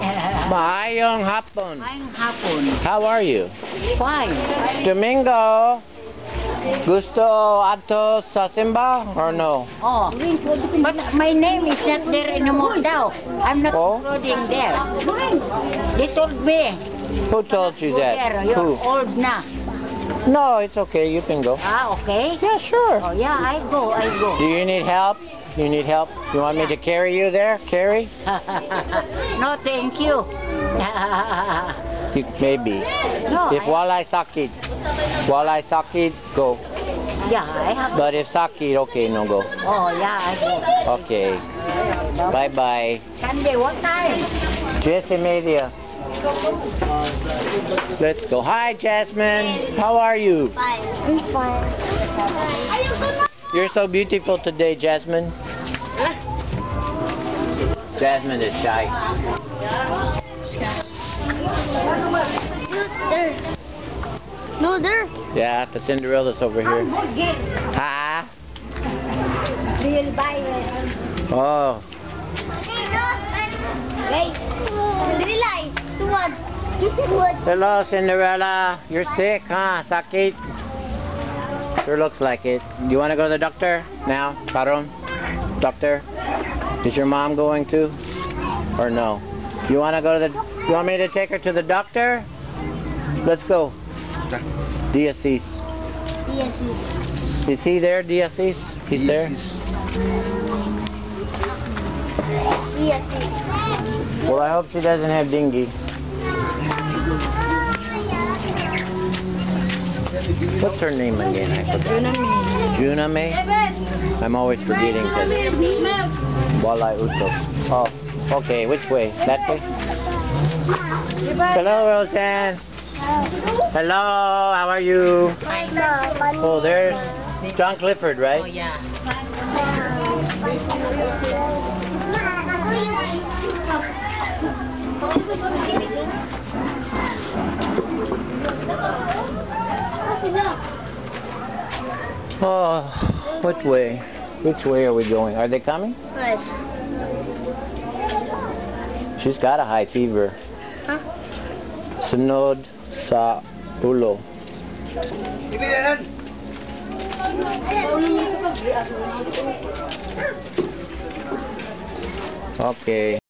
Maayong hapon. Maayong hapon. How are you? Fine. Domingo, gusto ato sa simba or no? Oh, but my name is not there anymore now. I'm not Oh? including there. They told me. Who told you Go that? there. You're Who? old na. No, it's okay. You can go. Ah, okay. Yeah, sure. Oh, yeah, I go. Do you need help? You need help? You want me to carry you there? Carry? No, thank you. Maybe. No, If walay sakit, go. yeah, I have. But if sakit, okay, no go. Oh, yeah, I go. Okay. Bye-bye. Sunday, what time? 10:30. Let's go. Hi, Jasmine. How are you? I'm fine. You're so beautiful today, Jasmine. Jasmine is shy. There. No, there. Yeah, the Cinderella's over here. Ha? Real buy it. Oh. Hey, Relay. Tuwad. Hello, Cinderella. You're sick, huh? Sakit? Sure looks like it. You want to go to the doctor now, Karon? Doctor? Is your mom going to? Or no? You want to go to the... You want me to take her to the doctor? Let's go. Diasis. Yes. Is he there, Diasis? He's there? Yes. Well, I hope she doesn't have dengue. What's her name again? I forgot. Juna May. I'm always forgetting because Walay Uso. Oh, okay. Which way? That way? Hello, Roseanne. Hello, how are you? Oh, there's John Clifford, right? Oh, yeah. Oh, what way? Which way are we going? Are they coming? Yes. She's got a high fever. Huh? Sunod sa ulo. Okay.